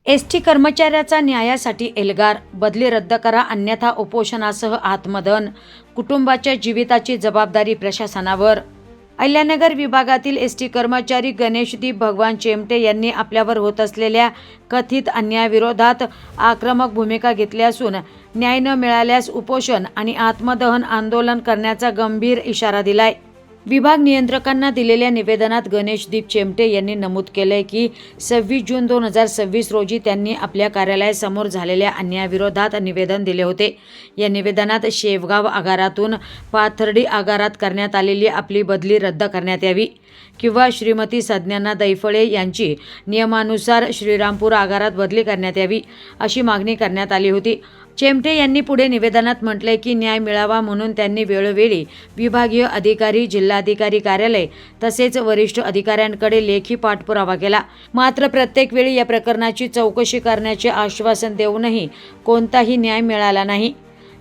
ST कर्मचाऱ्याचा न्यायासाठी एल्गार, बदली रद्द करा अन्यथा उपोषणासह आत्मदहन, कुटुंबाच्या जीविताची जबाबदारी प्रशासनावर. अहिल्यानगर विभागातील एसटी कर्मचारी गणेशदीप भगवान चेमटे यांनी आपल्यावर होत असलेल्या कथित अन्यायाविरोधात आक्रमक भूमिका घेतली असून न्याय न मिळाल्यास उपोषण आणि आत्मदहन आंदोलन करण्याचा गंभीर इशारा दिलाय. विभाग नियंत्रकांना दिलेल्या निवेदनात गणेशदीप चेमटे यांनी नमूद केलंय की 26 जून 2026 रोजी त्यांनी आपल्या कार्यालयासमोर झालेल्या अन्यायाविरोधात निवेदन दिले होते. या निवेदनात शेवगाव आगारातून पाथर्डी आगारात करण्यात आलेली आपली बदली रद्द करण्यात यावी किंवा श्रीमती सज्ञाना दैफळे यांची नियमानुसार श्रीरामपूर आगारात बदली करण्यात यावी अशी मागणी करण्यात आली होती. चेमटे यांनी पुढे निवेदनात म्हटलंय की न्याय मिळावा म्हणून त्यांनी वेळोवेळी विभागीय अधिकारी, जिल्हाधिकारी कार्यालय तसेच वरिष्ठ अधिकाऱ्यांकडे लेखी पाठपुरावा केला. मात्र प्रत्येक वेळी या प्रकरणाची चौकशी करण्याचे आश्वासन देऊनही कोणताही न्याय मिळाला नाही.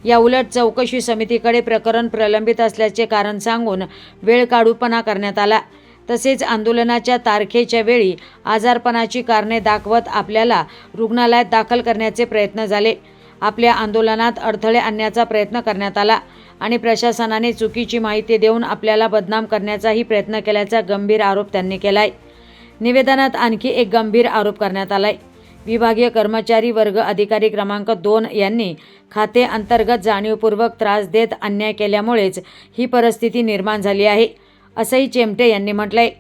याउलट चौकशी समितीकडे प्रकरण प्रलंबित असल्याचे कारण सांगून वेळकाढूपणा करण्यात आला. तसेच आंदोलनाच्या तारखेच्या वेळी आजारपणाची कारणे दाखवत आपल्याला रुग्णालयात दाखल करण्याचे प्रयत्न झाले. आपल्या आंदोलनात अडथळे आणण्याचा प्रयत्न करण्यात आला आणि प्रशासनाने चुकीची माहिती देऊन आपल्याला बदनाम करण्याचाही प्रयत्न केल्याचा गंभीर आरोप त्यांनी केलाय. निवेदनात आणखी एक गंभीर आरोप करण्यात आलाय. विभागीय कर्मचारी वर्ग अधिकारी क्रमांक 2 यांनी खाते अंतर्गत जाणीवपूर्वक त्रास देत अन्याय केल्यामुळेच ही परिस्थिती निर्माण झाली आहे, असंही चेमटे यांनी म्हटलंय.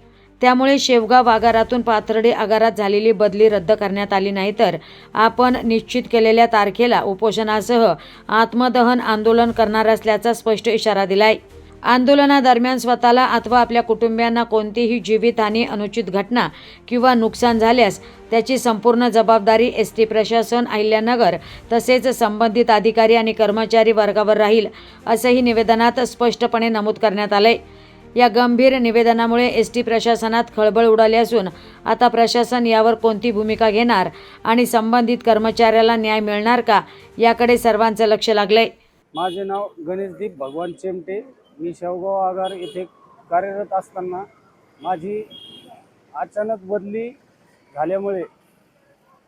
त्यामुळे शेवगाव आगारातून पाथर्डी आगारात झालेली बदली रद्द करण्यात आली नाही तर आपण निश्चित केलेल्या तारखेला उपोषणासह आत्मदहन आंदोलन करणार असल्याचा स्पष्ट इशारा दिलाय. आंदोलनादरम्यान स्वतःला अथवा आपल्या कुटुंबियांना कोणतीही जीवितहानी, अनुचित घटना किंवा नुकसान झाल्यास त्याची संपूर्ण जबाबदारी एसटी प्रशासन, अहिल्यानगर तसेच संबंधित अधिकारी आणि कर्मचारी वर्गावर राहील, असंही निवेदनात स्पष्टपणे नमूद करण्यात आलंय. या गंभीर निवेदनामुळे एसटी प्रशासनात खळबळ उडाली असून आता प्रशासन यावर कोणती भूमिका घेणार आणि संबंधित कर्मचाऱ्याला न्याय मिळणार का याकडे सर्वांचं लक्ष लागलंय. माझे नाव गणेशदीप भगवान चेमटे. मी शेवगाव आगार येथे कार्यरत असताना माझी अचानक बदली झाल्यामुळे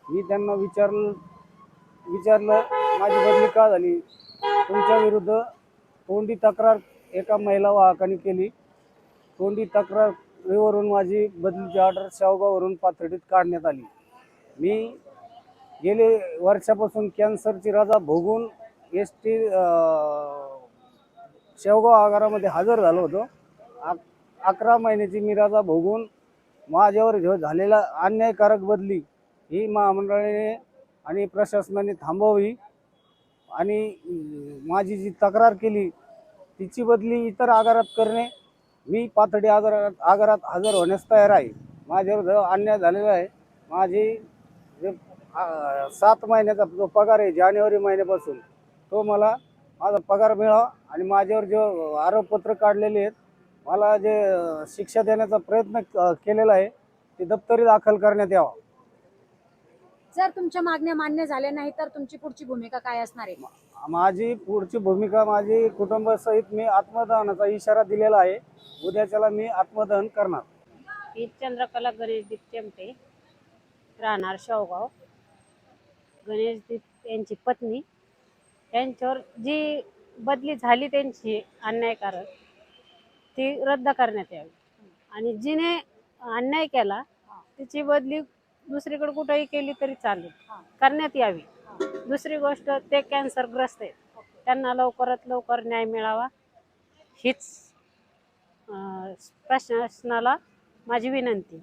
मी त्यांना विचारलं माझी बदली का झाली. तुमच्या विरुद्ध तोंडी तक्रार एका महिला वाहकाने केली. तोंडी तक्रारीवरून माझी बदलीची ऑर्डर शेवगाववरून पाथर्डीत काढण्यात आली. मी गेले वर्षापासून कॅन्सरची रजा भोगून एसटी शेवगाव आगारामध्ये हजर झालो होतो. 11 महिन्याची मी रजा भोगून माझ्यावर झालेला अन्यायकारक बदली ही महामंडळाने आणि प्रशासनाने थांबवावी आणि माझी जी तक्रार केली तिची बदली इतर आगारात करणे. मी पाथर्डी आगारात हजर होण्यास तयार आहे. माझ्यावर जो अन्याय झालेला आहे, माझी जे 7 महिन्याचा जो पगार आहे जानेवारी महिन्यापासून तो मला माझा पगार मिळावा आणि माझ्यावर जो आरोपपत्र काढलेले आहेत, मला जे शिक्षा देण्याचा प्रयत्न केलेला आहे ते दप्तरी दाखल करण्यात यावा. जर तुमच्या मागण्या मान्य झाल्या नाही तर तुमची पुढची भूमिका काय असणार आहे? माझी पुढची भूमिका, माझी कुटुंबासहित मी आत्मदहनाचा इशारा दिलेला आहे. उद्याच्याला मी आत्मदहन करणार. मी चंद्रकला गणेशदीप चेमटे, राहणार शेवगाव. गणेशदीप यांची पत्नी, त्यांच्यावर जी बदली झाली त्यांची अन्यायकारक ती रद्द करण्यात यावी आणि जिने अन्याय केला तिची बदली दुसरीकडे कुठेही केली तरी चालेल, करण्यात यावी. दुसरी गोष्ट, ते कॅन्सरग्रस्त आहेत, त्यांना लवकरात लवकर न्याय मिळावा हीच प्रशासनाला माझी विनंती.